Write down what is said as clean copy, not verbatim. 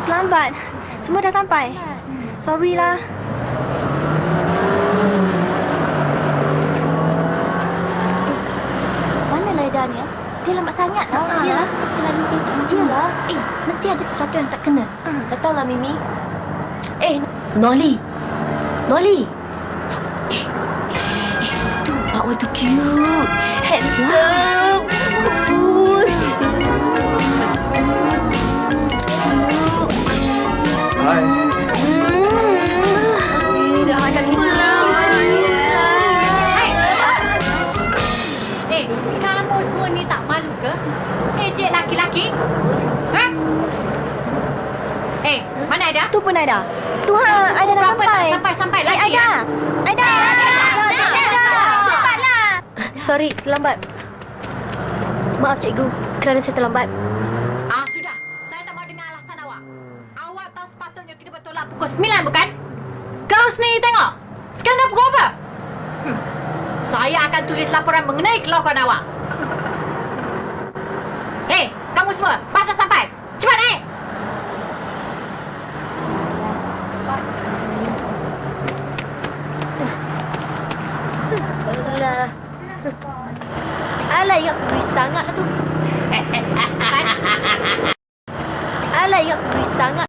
Terlambat. Semua dah sampai. Sorry lah. Mana Laidan ya? Dia lambat sangat lah. Yalah, selalu begitu. Yalah. Mesti ada sesuatu yang tak kena. Tak tahulah, Mimi. Nolly. Nolly. Tu Pak Wan tu cute. Handsome. Hai. Dah ajak kita. Kamu semua ni tak malu ke? Ejek laki-laki? Ha? Mana Aida? Tu pun Aida. Tu Aida dah sampai. Sampai lagi Aida. Aida. Cepatlah. Sorry, terlambat. Maaf cikgu kerana saya terlambat. Sudah. Saya tak mau dengar alasan awak. Awak tahu sepatutnya kita bertolak pukul 9 bukan? Kau sendiri tengok. Sekarang dah pukul apa? Saya akan tulis laporan mengenai kelakuan awak. Kamu semua, patah sampai. Cepat naik. Alah. Alah, ingat aku beri sangat lah tu. Alah, ingat aku beri sangat.